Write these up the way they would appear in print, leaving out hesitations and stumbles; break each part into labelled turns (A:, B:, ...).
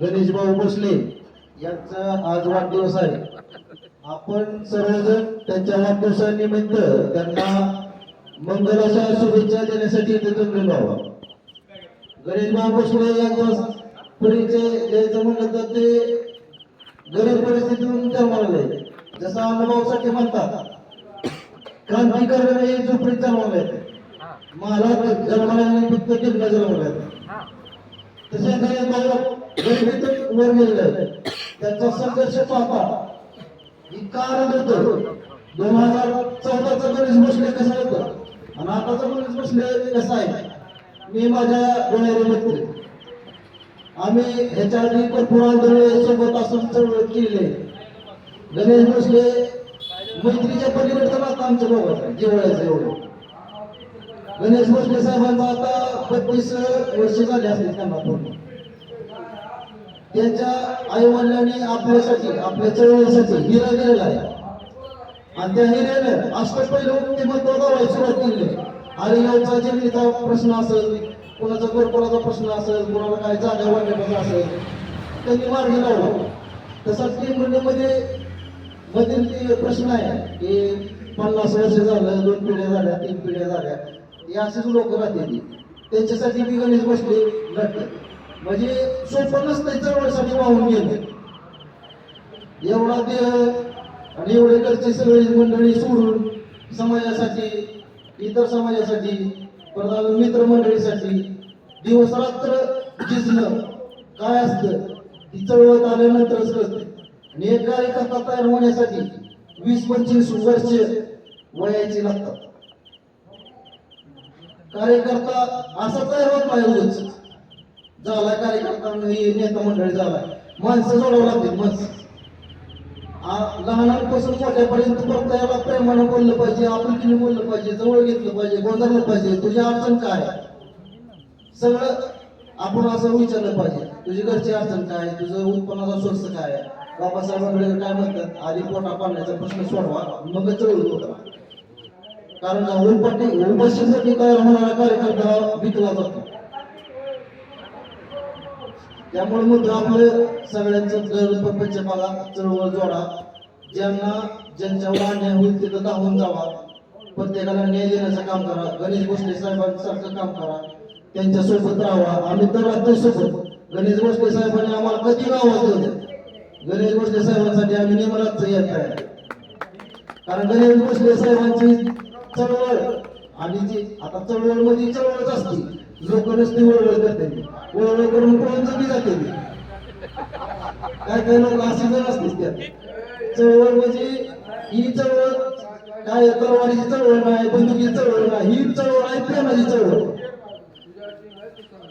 A: गणेश भाऊ भोसले यांचा आज वाढदिवस आहे. आपण सर्वजण त्यांच्या वाढदिवसानिमित्त त्यांना मंगल अशा शुभेच्छा देण्यासाठी इथे जमलेलो आहोत. गणेश भाऊ भोसले यांचा परिचय द्यायचं म्हणलं तर ते गरीब परिस्थितीतून जन्माला आहे. जसं अनुभवासाठी म्हणतात क्रांती करणारे झोपडीत जन्माला येते, महाराज जन्माला फक्त टिकला जन्माला येते. तसे गणेश भाऊ गरिबीतून वर गेलेले आहेत. त्यांचा संघर्ष पाहता ही कारण होतं 2014चा गणेश भोसले कसा होतं आणि आताचा गणेश भोसले कसा आहे मी माझ्या डोळ्याने बघतोय. आम्ही ह्याच्या आधी भरपूर आंदोलन सोबत असून चळवळ केलेली आहे. गणेश भोसले मैत्रीच्या पलीकडचं नातं आमच्या दोघांचं आहे, जिव्हाळ्याचं एवढं. गणेश भोसले साहेबांचा आता 32 वर्ष झाले असतील त्यांना पूर्ण. त्यांच्या आई वडिलांनी आपल्यासाठी आपल्या चळवळीसाठी हिरा दिलेला आहे आणि त्या हिऱ्याने अष्टपैलू व्यक्तिमत्व दाखवायला सुरुवात केली. हरियाणचा जमिनीचा प्रश्न असेल, कोणाचा घरकुलाचा प्रश्न असेल, कोणाला काय जागा वाटण्याचा असेल, त्यांनी मार्गी लावला. तसा टीममध्ये मधील ते प्रश्न आहे की 50 वर्ष झालं, 2 पिढ्या झाल्या, 3 पिढ्या झाल्या, हे असेच लोक राहते. त्यांच्यासाठी मी गणेश भोसले लढते. म्हणजे सोपं नसतं चळवळीसाठी वाहून गेले. एवढा ते आणि एवढे घरचे सगळी मंडळी सोडून समाजासाठी, इतर समाजासाठी, परत मित्रमंडळीसाठी दिवस रात्र झिजणं काय असतं ती चळवळत आल्यानंतरच कळते. आणि एक कार्यकर्ता तयार होण्यासाठी 20-25 वर्ष वयाची लागतात. कार्यकर्ता असा तयार होत नाही उगाच झालाय कार्यकर्ता नेता मंडळी झालाय. माणसं जोडावं लागतील. माणसं लहानांपासून मोठ्यापर्यंत फक्त याला प्रेमानं बोललं पाहिजे, आपुलकीने बोललं पाहिजे, जवळ घेतलं पाहिजे, गोंधळलं पाहिजे. तुझी अडचण काय सगळं आपण असं विचारलं पाहिजे. तुझी घरची अडचण काय, तुझं उत्पन्नाचा सोर्स काय. बाबासाहेबांकडे काय म्हणतात, आधी पोटा पाण्याचा प्रश्न सोडवा मग चळवळ होता. कारण उपाशीसाठी तयार होणारा कार्यकर्ता विकला जातो. त्यामुळे मग आपलं सगळ्यांचं प्रपंच बघा, चळवळ जोडा. ज्यांच्यावर अन्याय होईल तिथं धावून जावा. प्रत्येकाला न्याय देण्याचं काम करा. गणेश भोसले साहेबांसारखं काम करा, त्यांच्या सोबत राहा. आम्ही तर राहतो सोबत. गणेश भोसले साहेबांनी आम्हाला कधी गावात होतं. गणेश भोसले साहेबांसाठी आम्ही नेमराच येत आहे. कारण गणेश भोसले साहेबांची चळवळ आणि जी आता चळवळमध्ये चळवळच असते. लोक नसते वळवळ करते, वळवळ करून पळून जमी जाते. काय काय लोक असे जण असते त्यात. चळवळ म्हणजे ही चळवळ काय तलवारीची चळवळ नाही, बंदुकीची चळवळ नाही, ही चळवळ आहे प्रेमाची चळवळ.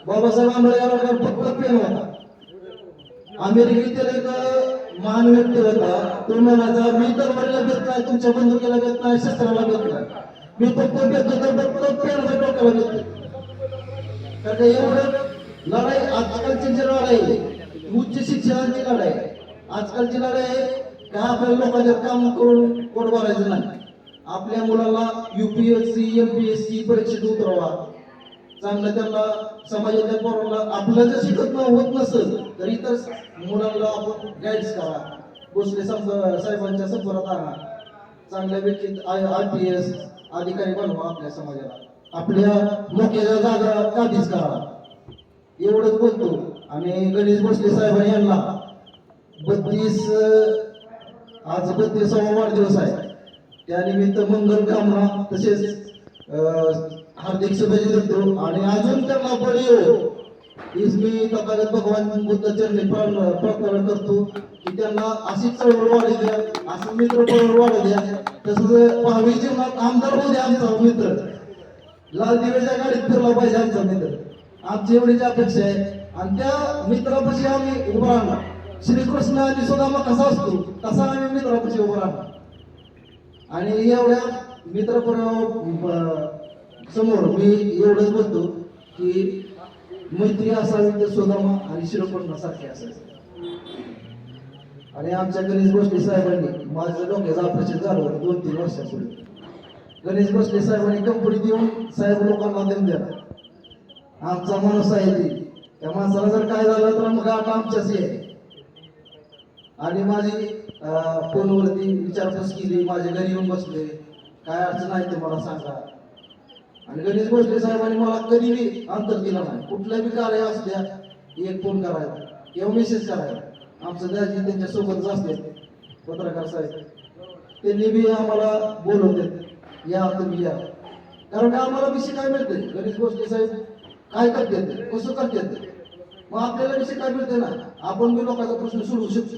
A: बाबासाहेब आंबेडकरांना फक्त प्रेम होता. अमेरिकेतील एक महान व्यक्ती होता, तो म्हणायचा मी तलवारीला भेट नाही, तुमच्या बंदुकीला भेट नाही, शस्त्राला भेट नाही, मी फक्त भेटतो तर फक्त प्रेमाच्या डोक्याला भेटतो. कारण एवढं लढाई आजकालची जी लढाई उच्च शिक्षणाची लढाई, आजकालची लढाई काय आपल्या लोकांच्या काम करून पोट भरायचं नाही. आपल्या मुलाला UPSC MPSC परीक्षेत उतरवा, चांगलं त्यांना समाजातल्या पोरांना आपलं जर शिकत होत नसेल तर इतर मुलांना आपण गाईड्स करा. भोसले साहेबांच्या संपर्कात आणा, चांगल्या व्यक्ती IPS अधिकारी बनवा. आपल्या समाजाला आपल्या मोक्याच्या जागा काबीज करा. एवढंच बोलतो. आणि गणेश भोसले साहेबांनी यांना आज 32वा वाढदिवस आहे. त्यानिमित्त मंगल कामना तसेच हार्दिक शुभेच्छा देतो. आणि अजून त्यांना बळी येऊ हीच मी तथागत भगवान बुद्ध चरणी प्रार्थना करतो की त्यांना अशी चळवळ वाढू द्या, असं मित्र चळवळ वाढू द्या. तसंच भावी जीवनात आमदार होऊ द्या आमचा मित्र, लाल दिव्याच्या गाडीत फिरला पाहिजे आमचा मित्र. आमची एवढीच अपेक्षा आहे. आणि त्या मित्रापाशी आम्ही उभं राहणार. श्रीकृष्ण आणि सुदामा कसा असतो तसा आम्ही मित्रापाशी उभं राहणार. आणि एवढ्या मित्र समोर मी एवढंच बोलतो की मैत्री असावी तर सुदामा आणि श्रीकृष्णासारखे असायचे. आणि आमच्या गणेश भोसले साहेबांनी माझं डोक्याचं ऑपरेशन झालं 2-3 वर्षापूर्वी. गणेश भोसले साहेबांनी कंपनीत येऊन साहेब लोकांना देऊन द्या, आमचा माणूस आहे ते त्या माणसाला जर काय झालं तर मग आता आमच्याच आहे. आणि माझी फोनवरती विचारपूस केली, माझ्या घरी येऊन बसले, काय अडचण आहे ते मला सांगा. आणि गणेश भोसले साहेबांनी मला कधीही अंतर दिलं नाही. कुठलं बी कार्य असू द्या, एक फोन करायला किंवा मेसेज करायला. आमचं दाजी त्यांच्या सोबतच असते पत्रकार साहेब, त्यांनी बी आम्हाला बोलवते, या तुम्ही या. कारण का आम्हाला विषय काय मिळते, गणेश भोसले साहेब काय करतात, कसं करतात, मग आपल्याला विषय काय मिळते ना, आपण बी लोकांचा प्रश्न सोडवू शकतो.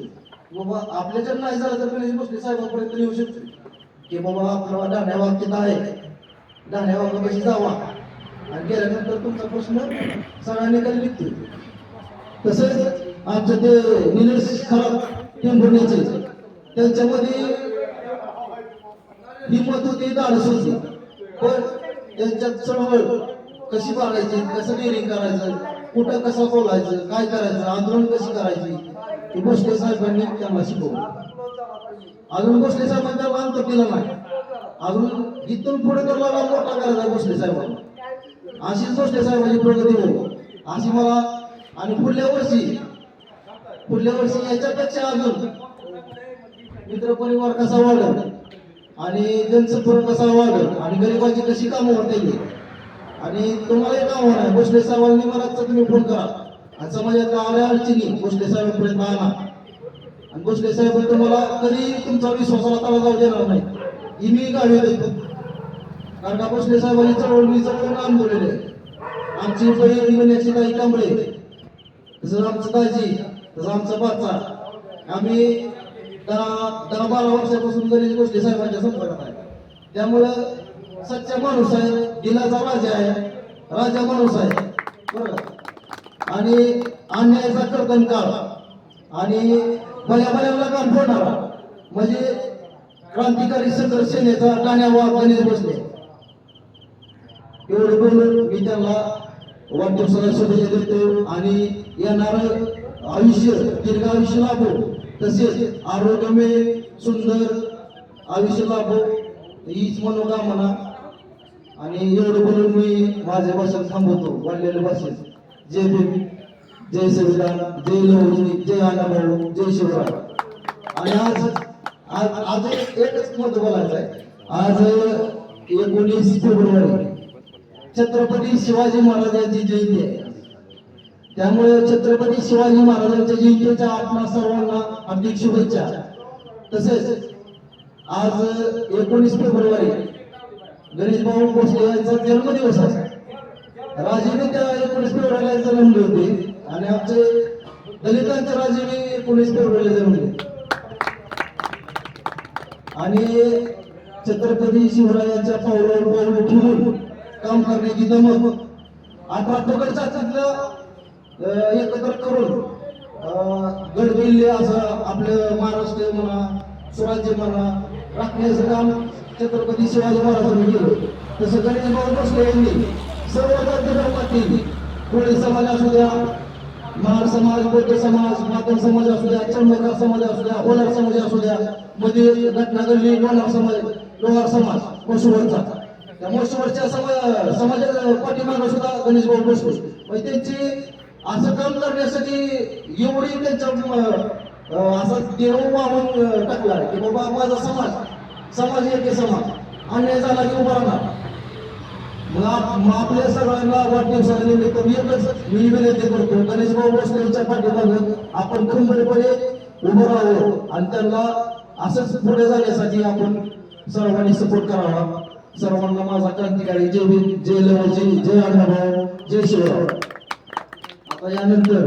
A: बाबा आपल्या जर नाही झालं तर गणेश भोसले साहेबांपर्यंत येऊ शकतो की बाबा आपल्याला डाण्या वाक्यात आहे, डाण्या वाक्यापाशी जावा आणि गेल्यानंतर तुमचा प्रश्न सगळ्यांनी काही निघतो. तसंच आमचं ते निलेश खराब टेंभुर्णीचे, त्यांच्यामध्ये हिंमत होती, धाडस होती, पण त्यांच्यात चळवळ कशी बाळगायची, कसं डेअरिंग करायचं, कुठं कसं बोलायचं, काय करायचं, आंदोलन कशी करायची, हे भोसले साहेबांनी त्यांना शिकवलं. अजून भोसले साहेबांनी त्याला अंतर दिलं नाही. अजून इथून पुढे तर मला मोठा करायचा भोसले साहेबांना. अशीच भोसले साहेबांची प्रगती हो अशी मला. आणि पुढल्या वर्षी याच्यापेक्षा अजून मित्रपरिवार कसा वाढेल आणि जनसंपर्क कसा वाढेल आणि गरिबाची कशी कामं होतील. आणि तुम्हाला एक आव्हान आहे, भोसले साहेबांनी मला तुम्ही फोन करा आणि समाजाच्या आड्या अडचणी भोसले साहेबांपर्यंत आणा. आणि भोसले साहेब तुम्हाला कधी तुमचा विश्वासाला तडा जाऊ देणार नाही, ही मी गावी देतो. कारण का भोसले साहेबांनी चळवळ मी जवळून अनुभवलेले आहे. आमची बहीण गण्याची ताई कांबळे, तसं आमचं दाजी, तसं आमचा बाचा, आम्ही 10-12 वर्षापासून गणेश भोसले साहेबांच्या संपर्कात आहे. त्यामुळं सच्चा माणूस आहे, दिलाचा राजा आहे, राजा माणूस आहे बरोबर. आणि अन्यायाचा कर्तन काळ आणि बऱ्याला काम फोडणारा म्हणजे क्रांतिकारी संघर्ष सेनेचा डाण्यावाग गणेश भोसले. एवढं बोलून मी त्यांना वाढदिवसाला शुभेच्छा देतो आणि येणारं आयुष्य दीर्घ आयुष्य लाभो, तसेच आरोग्यमय सुंदर आयुष्य लाभो हीच मनोकामना. आणि एवढं बोलून मी माझे भाषण थांबवतो. वाढलेल्या भाषेत जय भीम, जय संविधान, जय लवजी, जय अण्णाभाऊ, जय शिवराय. आणि आज एकच मत बोलायचं आहे. आज 19 फेब्रुवारी छत्रपती शिवाजी महाराजांची जयंती आहे. त्यामुळे छत्रपती शिवाजी महाराजांच्या जयंतीच्या आपणा सर्वांना हार्दिक शुभेच्छा. तसेच आज 19 फेब्रुवारी गणेश भाऊ भोसले यांचा जन्मदिवस आहे. राजेने त्या 19 फेब्रुवारीला जन्मले होते आणि आमचे दलितांचे राजेने 19 फेब्रुवारीला जन्मले. आणि छत्रपती शिवरायांच्या पावलावर पाऊल ठेवून काम करण्याची दमक 18 पकडचा एकत्र करून गडकिल्ले असं आपलं महाराष्ट्र म्हणा, स्वराज्य म्हणा राखण्याचं काम छत्रपती शिवाजी महाराजांनी केलं. तसं गणेश भाऊ भोसले यांनी सर्व जाती धर्मातील, कोळी समाज असू द्या, महार समाज, बौद्ध समाज, मातंग समाज असू द्या, चंबकार समाज असू द्या, होलार समाज असू द्या, मध्ये घटना घडली लोहार समाज मसुवरचा, त्या मसुवरच्या समाजाच्या पाठीमागे सुद्धा गणेश भाऊ भोसले म्हणजे त्यांची असं काम करण्यासाठी एवढी त्यांच्या असा देव वाहून टाकला की बाबा माझा समाज एक समाज अन्याय झाला की उभा राहणार. मग आपल्या सगळ्यांना वाढदिवसानिमित्त एकच मी विनंती करतो, गणेश भाऊ भोसले यांच्या पाठीमागे आपण खंबीरपणे उभं राहावं आणि त्यांना असंच पुढे जाण्यासाठी आपण सर्वांनी सपोर्ट करावा. सर्वांना माझा क्रांतिकारी जय भीम, जय लवजी, जय अण्णाभाऊ, जय शिवराय. आता यानंतर